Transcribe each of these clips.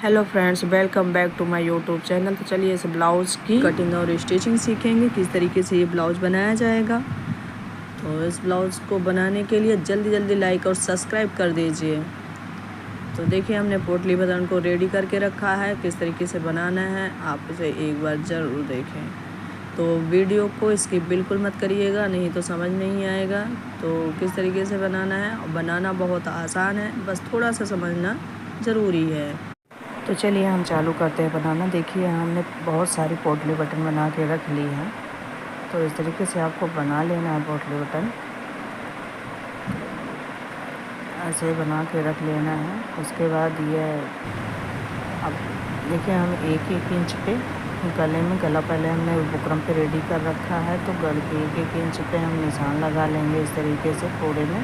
Hello friends, welcome back to my YouTube channel. तो चलिए इस ब्लाउज़ की कटिंग और स्टिचिंग सीखेंगे, किस तरीके से ये ब्लाउज़ बनाया जाएगा। तो इस ब्लाउज़ को बनाने के लिए जल्दी लाइक और सब्सक्राइब कर दीजिए। तो देखिए हमने पोटली बटन को रेडी करके रखा है, किस तरीके से बनाना है आप इसे एक बार ज़रूर देखें। तो वीडियो को स्किप बिल्कुल मत करिएगा, नहीं तो समझ नहीं आएगा। तो किस तरीके से बनाना है, और बनाना बहुत आसान है, बस थोड़ा सा समझना ज़रूरी है। तो चलिए हम चालू करते हैं बनाना। देखिए हमने बहुत सारी पोटली बटन बना के रख ली है। तो इस तरीके से आपको बना लेना है पोटली बटन, ऐसे ही बना के रख लेना है। उसके बाद ये अब देखिए हम 1-1 इंच पे गले में गला पहले हमने बुकरम पे रेडी कर रखा है, तो गले के 1-1 इंच पे हम निशान लगा लेंगे इस तरीके से पूरे में।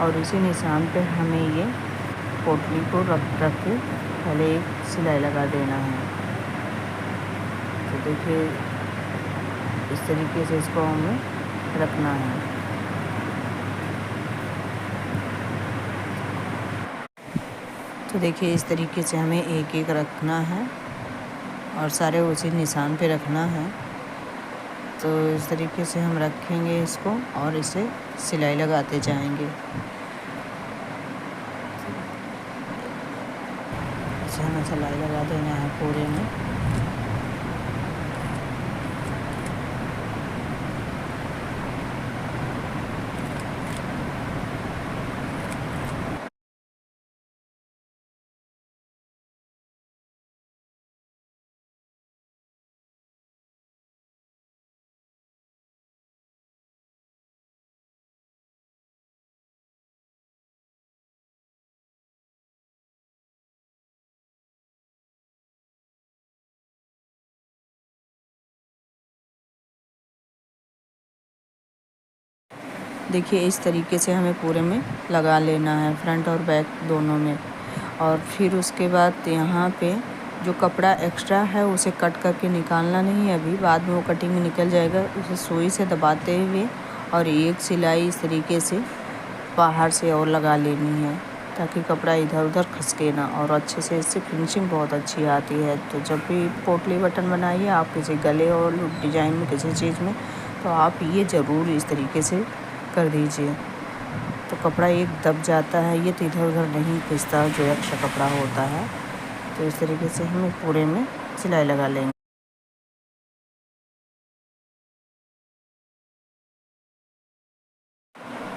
और इसी निशान पे हमें ये पोटली को रख के पहले एक सिलाई लगा देना है। तो देखिए इस तरीके से इसको हमें रखना है। तो देखिए इस तरीके से हमें एक एक रखना है और सारे उसी निशान पे रखना है। तो इस तरीके से हम रखेंगे इसको और इसे सिलाई लगाते जाएंगे। इसे हमें सिलाई लगा देना है पूरे में। देखिए इस तरीके से हमें पूरे में लगा लेना है, फ्रंट और बैक दोनों में। और फिर उसके बाद यहाँ पे जो कपड़ा एक्स्ट्रा है उसे कट करके निकालना नहीं है अभी, बाद में वो कटिंग में निकल जाएगा। उसे सुई से दबाते हुए और एक सिलाई इस तरीके से बाहर से और लगा लेनी है, ताकि कपड़ा इधर उधर खसके ना, और अच्छे से इससे फिनिशिंग बहुत अच्छी आती है। तो जब भी पोटली बटन बनाइए आप किसी गले और डिजाइन में किसी चीज़ में, तो आप ये ज़रूर इस तरीके से कर दीजिए। तो कपड़ा एक दब जाता है, ये तो इधर उधर नहीं खिंचता जो एक्स्ट्रा कपड़ा होता है। तो इस तरीके से हम पूरे में सिलाई लगा लेंगे।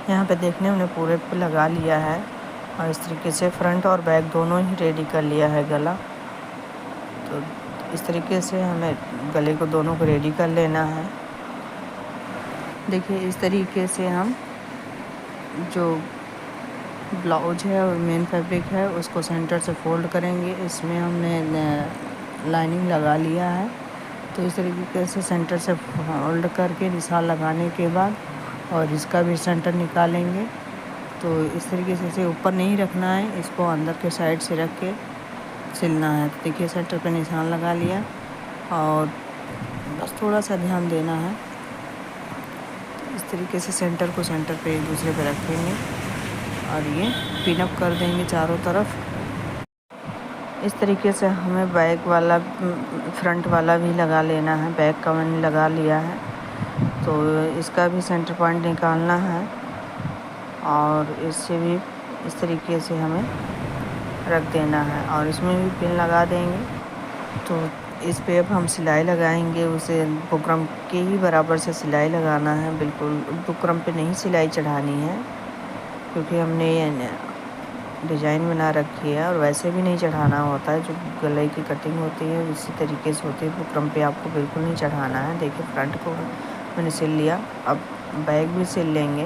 यहाँ पे देखने हमने पूरे पे लगा लिया है और इस तरीके से फ्रंट और बैक दोनों ही रेडी कर लिया है गला। तो इस तरीके से हमें गले को दोनों को रेडी कर लेना है। देखिए इस तरीके से हम जो ब्लाउज है और मेन फैब्रिक है उसको सेंटर से फोल्ड करेंगे। इसमें हमने लाइनिंग लगा लिया है। तो इस तरीके से सेंटर से फोल्ड करके निशान लगाने के बाद और इसका भी सेंटर निकालेंगे। तो इस तरीके से इसे ऊपर नहीं रखना है, इसको अंदर के साइड से रख के सिलना है। तो देखिए सेंटर पे निशान लगा लिया और बस थोड़ा सा ध्यान देना है। इस तरीके से सेंटर को सेंटर पे एक दूसरे पे रखेंगे और ये पिन अप कर देंगे चारों तरफ। इस तरीके से हमें बैक वाला फ्रंट वाला भी लगा लेना है। बैक का मैंने लगा लिया है, तो इसका भी सेंटर पॉइंट निकालना है और इससे भी इस तरीके से हमें रख देना है और इसमें भी पिन लगा देंगे। तो इस पे अब हम सिलाई लगाएंगे, उसे बुकरम के ही बराबर से सिलाई लगाना है। बिल्कुल बुकरम पे नहीं सिलाई चढ़ानी है, क्योंकि हमने ये डिज़ाइन बना रखी है और वैसे भी नहीं चढ़ाना होता है। जो गले की कटिंग होती है उसी तरीके से होती है, बुकरम पे आपको बिल्कुल नहीं चढ़ाना है। देखिए फ्रंट को मैंने सिल लिया, अब बैक भी सिल लेंगे।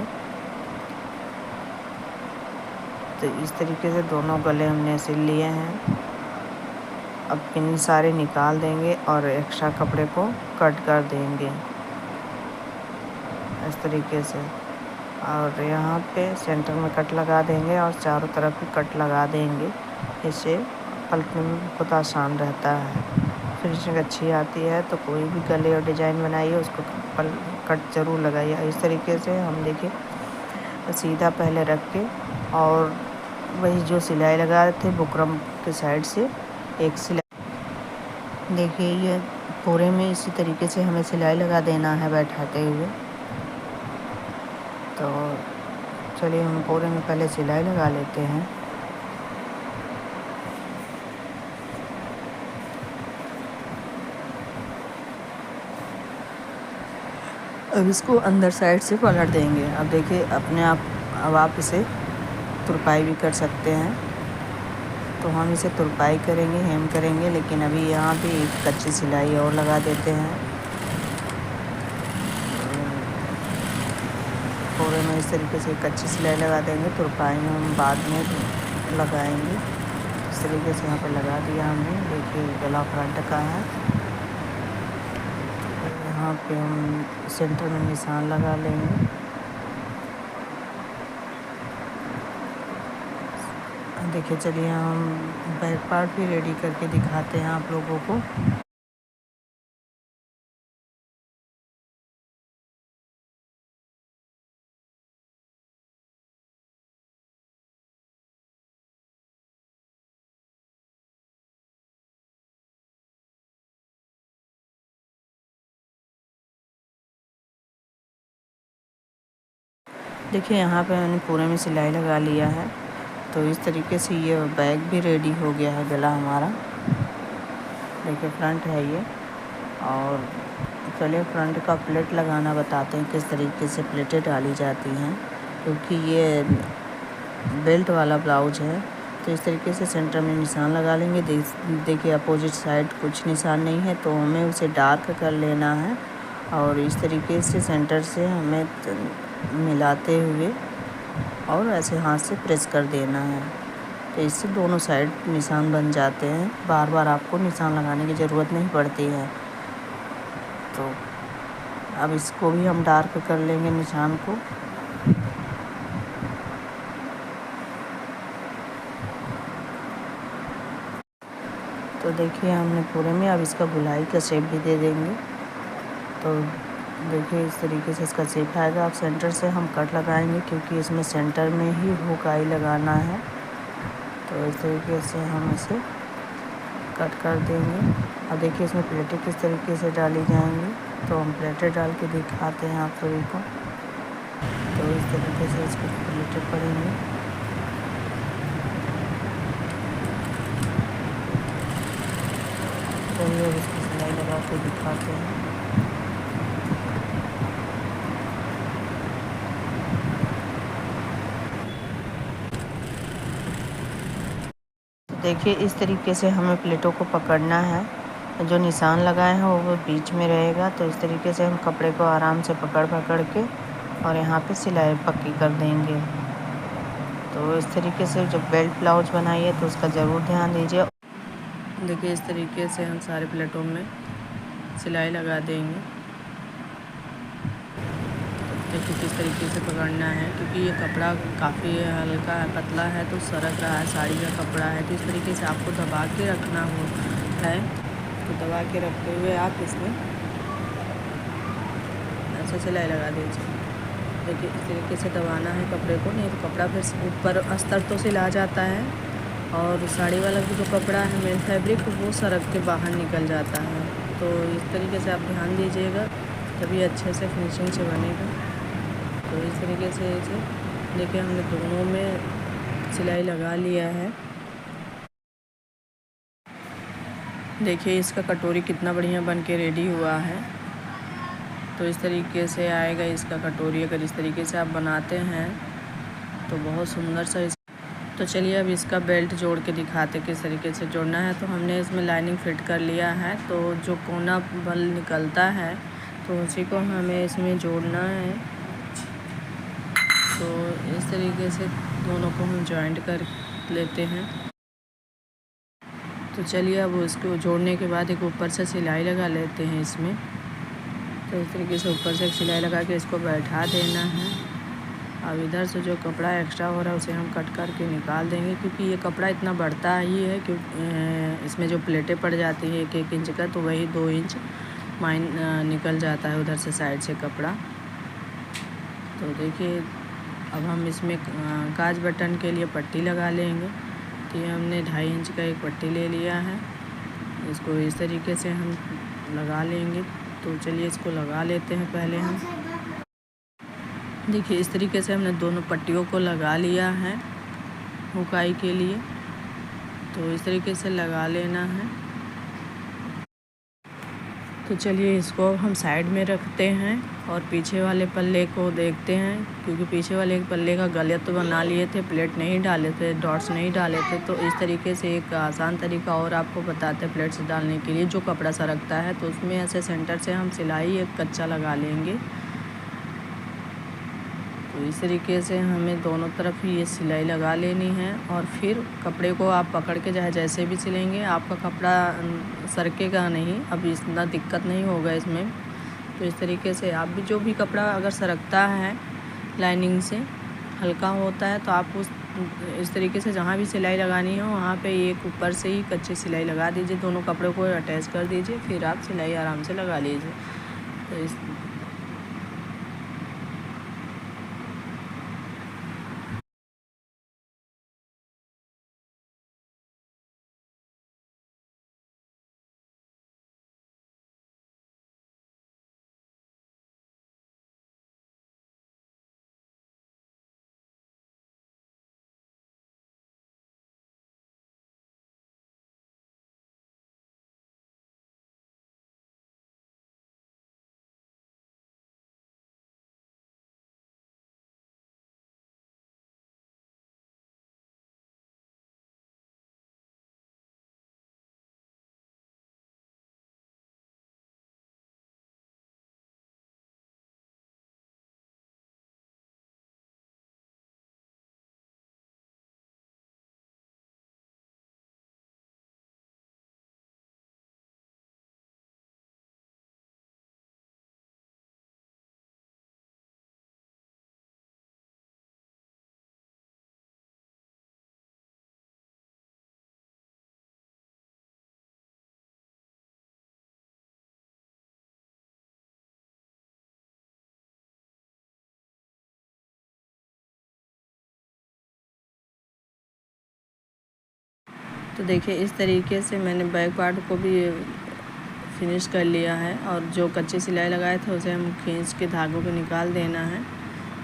तो इस तरीके से दोनों गले हमने सिल लिए हैं। अब पिन सारे निकाल देंगे और एक्स्ट्रा कपड़े को कट कर देंगे इस तरीके से, और यहाँ पे सेंटर में कट लगा देंगे और चारों तरफ भी कट लगा देंगे। इससे पलटने में बहुत आसान रहता है, फिनिशिंग अच्छी आती है। तो कोई भी गले और डिज़ाइन बनाइए उसको कट ज़रूर लगाइए। इस तरीके से हम देखिए सीधा पहले रख के और वही जो सिलाई लगा रहे थे बुकरम के साइड से एक सिलाई, देखिए ये पूरे में इसी तरीके से हमें सिलाई लगा देना है बैठाते हुए। तो चलिए हम पूरे में पहले सिलाई लगा लेते हैं। अब इसको अंदर साइड से पलट देंगे। अब देखिए अपने आप, अब आप इसे तुरपाई भी कर सकते हैं। तो हम इसे तुरपाई करेंगे, हेम करेंगे, लेकिन अभी यहाँ पे एक कच्ची सिलाई और लगा देते हैं। पूरे में इस तरीके से कच्ची सिलाई लगा देंगे, तुरपाई में हम बाद में लगाएंगे। इस तरीके से यहाँ पे लगा दिया हमने। देखिए गला फ्रंट का है। यहाँ पे हम सेंटर में निशान लगा लेंगे। देखिए चलिए हम बैक पार्ट भी रेडी करके दिखाते हैं आप लोगों को। देखिए यहाँ पे मैंने पूरे में सिलाई लगा लिया है। तो इस तरीके से ये बैग भी रेडी हो गया है, गला हमारा। देखिए फ्रंट है ये। और चलिए फ्रंट का प्लेट लगाना बताते हैं, किस तरीके से प्लेटें डाली जाती हैं। क्योंकि ये बेल्ट वाला ब्लाउज है, तो इस तरीके से सेंटर में निशान लगा लेंगे। देखिए अपोजिट साइड कुछ निशान नहीं है, तो हमें उसे डार्क कर लेना है। और इस तरीके से सेंटर से हमें मिलाते हुए और ऐसे हाथ से प्रेस कर देना है। तो इससे दोनों साइड निशान बन जाते हैं। बार बार आपको निशान लगाने की ज़रूरत नहीं पड़ती है। तो अब इसको भी हम डार्क कर लेंगे निशान को। तो देखिए हमने पूरे में, अब इसका गुलाई का शेप भी दे देंगे। तो देखिए इस तरीके से इसका शेप आएगा। अब सेंटर से हम कट लगाएंगे, क्योंकि इसमें सेंटर में ही हुक आई लगाना है। तो इस तरीके से हम इसे कट कर देंगे। अब देखिए इसमें प्लेटें किस तरीके से डाली जाएंगी। तो हम प्लेटें डाल के दिखाते हैं आप सभी को। तो इस तरीके से इसको प्लेटें पड़ेंगी। चलिए अब इसकी सिलाई लगा के दिखाते हैं। देखिए इस तरीके से हमें प्लेटों को पकड़ना है। जो निशान लगाए हैं वो बीच में रहेगा। तो इस तरीके से हम कपड़े को आराम से पकड़ के और यहाँ पे सिलाई पक्की कर देंगे। तो इस तरीके से जब बेल्ट ब्लाउज बनाइए तो उसका ज़रूर ध्यान दीजिए। देखिए इस तरीके से हम सारे प्लेटों में सिलाई लगा देंगे। देखिए किस तरीके से पकड़ना है, क्योंकि ये कपड़ा काफ़ी हल्का है, पतला है, तो सरक रहा है, साड़ी का कपड़ा है। तो इस तरीके से आपको दबा के रखना है। तो दबा के रखते हुए आप इसमें ऐसे सिलाई लगा दीजिए। देखिए इस तरीके से दबाना है कपड़े को, नहीं तो कपड़ा फिर ऊपर अस्तर तो सिला जाता है और साड़ी वाला जो कपड़ा है मेन फैब्रिक, वो सरक के बाहर निकल जाता है। तो इस तरीके से आप ध्यान दीजिएगा, तभी अच्छे से फिनिशिंग से बनेगा। तो इस तरीके से इसे देखिए हमने दोनों में सिलाई लगा लिया है। देखिए इसका कटोरी कितना बढ़िया बन के रेडी हुआ है। तो इस तरीके से आएगा इसका कटोरी। अगर इस तरीके से आप बनाते हैं तो बहुत सुंदर सा। तो चलिए अब इसका बेल्ट जोड़ के दिखाते किस तरीके से जोड़ना है। तो हमने इसमें लाइनिंग फिट कर लिया है। तो जो कोना बल निकलता है तो उसी को हमें इसमें जोड़ना है। तो इस तरीके से दोनों को हम जॉइंट कर लेते हैं। तो चलिए अब इसको जोड़ने के बाद एक ऊपर से सिलाई लगा लेते हैं इसमें। तो इस तरीके से ऊपर से एक सिलाई लगा के इसको बैठा देना है। अब इधर से जो कपड़ा एक्स्ट्रा हो रहा है उसे हम कट करके निकाल देंगे, क्योंकि ये कपड़ा इतना बढ़ता ही है क्योंकि इसमें जो प्लेटें पड़ जाती है 1-1 इंच का, तो वही 2 इंच निकल जाता है उधर से साइड से कपड़ा। तो देखिए अब हम इसमें काज बटन के लिए पट्टी लगा लेंगे। तो ये हमने 2.5 इंच का एक पट्टी ले लिया है। इसको इस तरीके से हम लगा लेंगे। तो चलिए इसको लगा लेते हैं पहले हम। देखिए इस तरीके से हमने दोनों पट्टियों को लगा लिया है हुकाई के लिए। तो इस तरीके से लगा लेना है। तो चलिए इसको हम साइड में रखते हैं और पीछे वाले पल्ले को देखते हैं, क्योंकि पीछे वाले पल्ले का गलत तो बना लिए थे, प्लेट नहीं डाले थे, डॉट्स नहीं डाले थे। तो इस तरीके से एक आसान तरीका और आपको बताते हैं प्लेट्स डालने के लिए। जो कपड़ा सरकता है तो उसमें ऐसे सेंटर से हम सिलाई एक कच्चा लगा लेंगे। तो इस तरीके से हमें दोनों तरफ ही ये सिलाई लगा लेनी है। और फिर कपड़े को आप पकड़ के चाहे जैसे भी सिलेंगे आपका कपड़ा सरकेगा नहीं, अब इतना दिक्कत नहीं होगा इसमें। तो इस तरीके से आप भी जो भी कपड़ा अगर सरकता है लाइनिंग से हल्का होता है तो आप इस तरीके से जहाँ भी सिलाई लगानी हो वहाँ पे एक ऊपर से ही कच्ची सिलाई लगा दीजिए, दोनों कपड़ों को अटैच कर दीजिए, फिर आप सिलाई आराम से लगा लीजिए। तो देखिए इस तरीके से मैंने बैक पार्ट को भी फिनिश कर लिया है। और जो कच्ची सिलाई लगाए थे उसे हम खींच के धागों को निकाल देना है।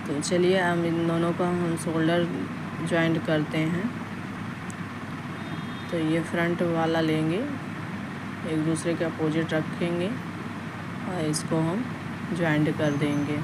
तो चलिए अब इन दोनों को हम शोल्डर जॉइंट करते हैं। तो ये फ्रंट वाला लेंगे, एक दूसरे के अपोजिट रखेंगे और इसको हम जॉइंट कर देंगे।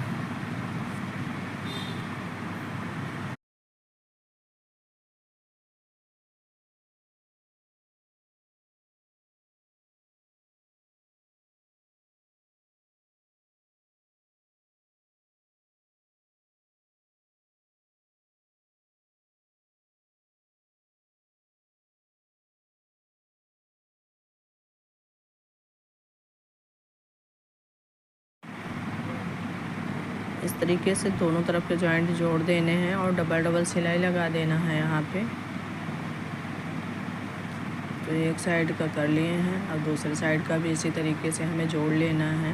इस तरीके से दोनों तरफ के जॉइंट जोड़ देने हैं और डबल डबल सिलाई लगा देना है यहाँ पे। तो एक साइड का कर लिए हैं, अब दूसरे साइड का भी इसी तरीके से हमें जोड़ लेना है।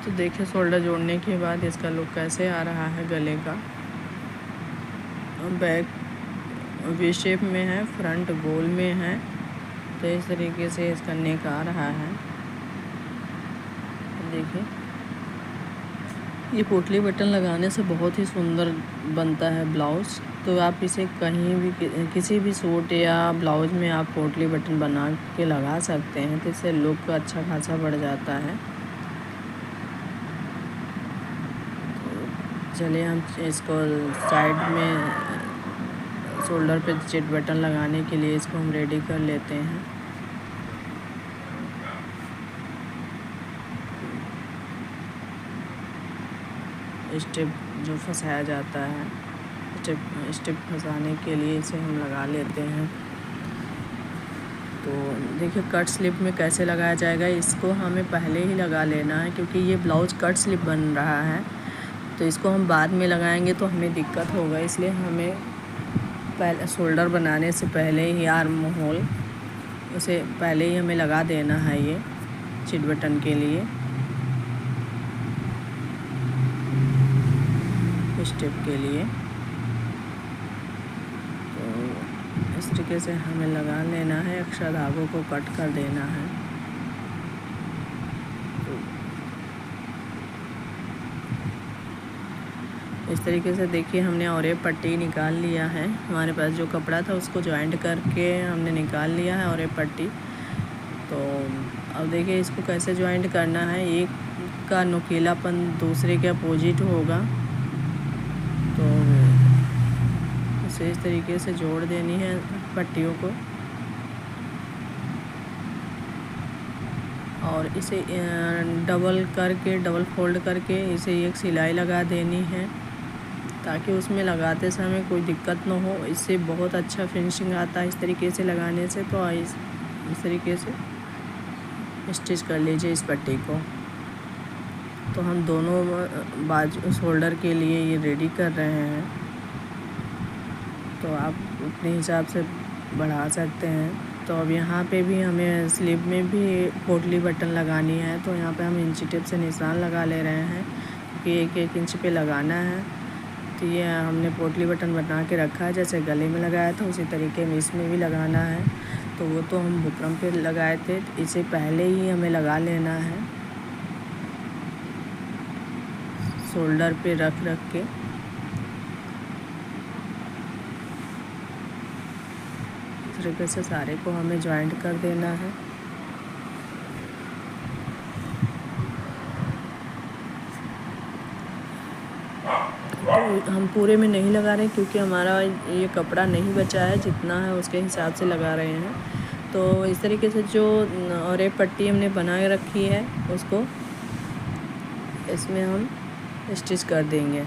तो देखिए शोल्डर जोड़ने के बाद इसका लुक कैसे आ रहा है गले का। बैक वी शेप में है, फ्रंट गोल में है। तो इस तरीके से इसका नेक आ रहा है। देखिए ये पोटली बटन लगाने से बहुत ही सुंदर बनता है ब्लाउज़। तो आप इसे कहीं भी किसी भी सूट या ब्लाउज में आप पोटली बटन बना के लगा सकते हैं, तो इससे लुक अच्छा खासा बढ़ जाता है। तो चलिए हम इसको साइड में शोल्डर पे चिट बटन लगाने के लिए इसको हम रेडी कर लेते हैं। स्टेप जो फंसाया जाता है, स्टेप फंसाने के लिए इसे हम लगा लेते हैं। तो देखिए कट स्लिप में कैसे लगाया जाएगा, इसको हमें पहले ही लगा लेना है, क्योंकि ये ब्लाउज कट स्लिप बन रहा है। तो इसको हम बाद में लगाएंगे तो हमें दिक्कत होगा, इसलिए हमें पहले शोल्डर बनाने से पहले ही आर्म होल उसे पहले ही हमें लगा देना है ये चिट बटन के लिए स्टेप के लिए। इस तरीके से हमें लगा लेना है, एक्स्ट्रा धागों को कट कर देना है। इस तरीके से देखिए हमने और एक पट्टी निकाल लिया है। हमारे पास जो कपड़ा था उसको जॉइंट करके हमने निकाल लिया है और एक पट्टी। तो अब देखिए इसको कैसे जॉइंट करना है। एक का नुकीलापन दूसरे के अपोजिट होगा, तो इसे इस तरीके से जोड़ देनी है पट्टियों को और इसे डबल फोल्ड करके इसे एक सिलाई लगा देनी है ताकि उसमें लगाते समय कोई दिक्कत ना हो। इससे बहुत अच्छा फिनिशिंग आता है इस तरीके से लगाने से। तो इस तरीके से स्टिच कर लीजिए इस पट्टी को। तो हम दोनों बाजू शोल्डर के लिए ये रेडी कर रहे हैं, तो आप अपने हिसाब से बढ़ा सकते हैं। तो अब यहाँ पे भी हमें स्लीव में भी पोटली बटन लगानी है, तो यहाँ पे हम इंची टेप से निशान लगा ले रहे हैं क्योंकि 1-1 इंच पे लगाना है। तो ये हमने पोटली बटन बना के रखा है, जैसे गले में लगाया था उसी तरीके में इसमें भी लगाना है। तो वो तो हम बुकरम पे लगाए थे, तो इसे पहले ही हमें लगा लेना है शोल्डर पे रख के। इस तरीके से सारे को हमें जॉइंट कर देना है। तो हम पूरे में नहीं लगा रहे क्योंकि हमारा ये कपड़ा नहीं बचा है, जितना है उसके हिसाब से लगा रहे हैं। तो इस तरीके से जो और एक पट्टी हमने बना के रखी है उसको इसमें हम स्टिच कर देंगे।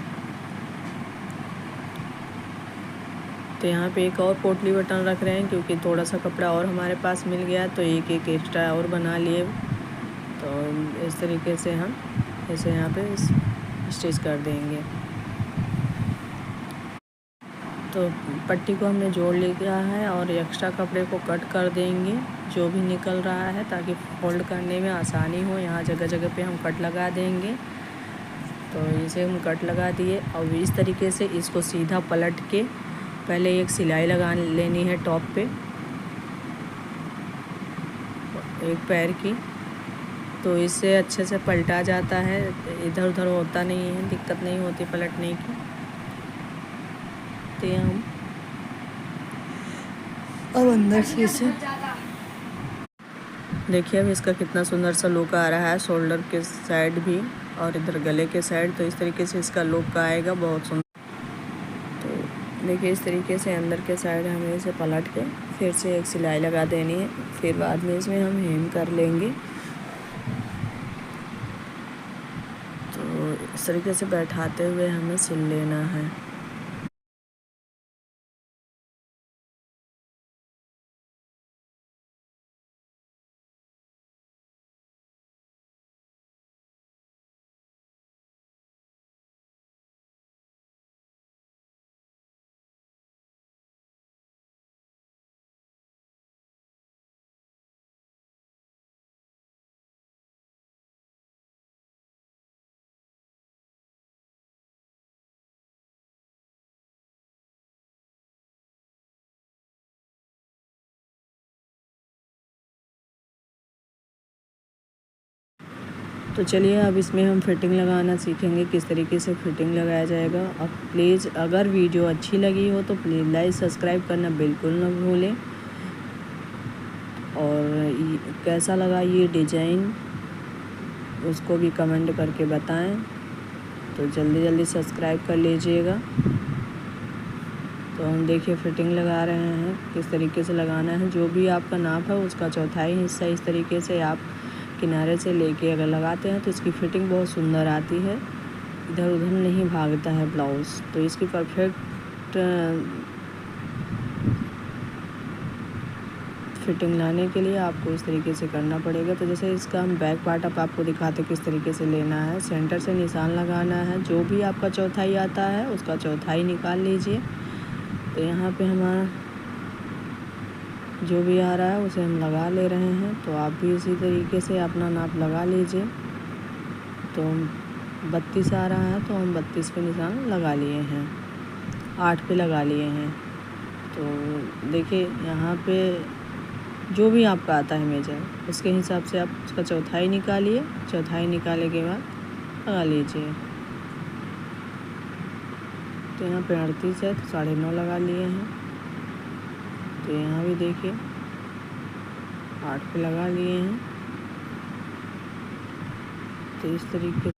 तो यहाँ पे एक और पोटली बटन रख रहे हैं क्योंकि थोड़ा सा कपड़ा और हमारे पास मिल गया, तो एक एक्स्ट्रा और बना लिए। तो इस तरीके से हम इसे यहाँ पे स्टिच कर देंगे। तो पट्टी को हमने जोड़ लिया है और एक्स्ट्रा कपड़े को कट कर देंगे जो भी निकल रहा है, ताकि फोल्ड करने में आसानी हो। यहाँ जगह जगह पे हम कट लगा देंगे। तो इसे हम कट लगा दिए। और इस तरीके से इसको सीधा पलट के पहले एक सिलाई लगा लेनी है टॉप पे एक पैर की, तो इससे अच्छे से पलटा जाता है, इधर उधर होता नहीं है, दिक्कत नहीं होती पलटने की। तो हम अब अंदर से इसे देखिए अब इसका कितना सुंदर सा लुक आ रहा है, शोल्डर के साइड भी और इधर गले के साइड। तो इस तरीके से इसका लुक आएगा बहुत सुंदर। तो देखिए इस तरीके से अंदर के साइड हमें इसे पलट के फिर से एक सिलाई लगा देनी है, फिर बाद में इसमें हम हेम कर लेंगे। तो इस तरीके से बैठाते हुए हमें सिल लेना है। तो चलिए अब इसमें हम फिटिंग लगाना सीखेंगे, किस तरीके से फिटिंग लगाया जाएगा। अब प्लीज़ अगर वीडियो अच्छी लगी हो तो प्लीज़ लाइक सब्सक्राइब करना बिल्कुल ना भूलें। और कैसा लगा ये डिज़ाइन उसको भी कमेंट करके बताएं। तो जल्दी जल्दी सब्सक्राइब कर लीजिएगा। तो हम देखिए फिटिंग लगा रहे हैं, किस तरीके से लगाना है। जो भी आपका नाप है उसका चौथाई हिस्सा इस तरीके से आप किनारे से लेके अगर लगाते हैं तो इसकी फिटिंग बहुत सुंदर आती है, इधर उधर नहीं भागता है ब्लाउज़। तो इसकी परफेक्ट फिटिंग लाने के लिए आपको इस तरीके से करना पड़ेगा। तो जैसे इसका हम बैक पार्ट अब आपको दिखाते हैं किस तरीके से लेना है। सेंटर से निशान लगाना है, जो भी आपका चौथाई आता है उसका चौथाई निकाल लीजिए। तो यहाँ पे हमारा जो भी आ रहा है उसे हम लगा ले रहे हैं। तो आप भी इसी तरीके से अपना नाप लगा लीजिए। तो 32 आ रहा है तो हम 32 पे निशान लगा लिए हैं, 8 पे लगा लिए हैं। तो देखिए यहाँ पे जो भी आपका आता है मेजर उसके हिसाब से आप उसका चौथाई निकालिए। चौथाई निकालने के बाद लगा लीजिए। तो यहाँ पे 38 है तो 9.5 लगा लिए हैं। तो यहाँ भी देखिए 8 पे लगा लिए हैं। तो इस तरीके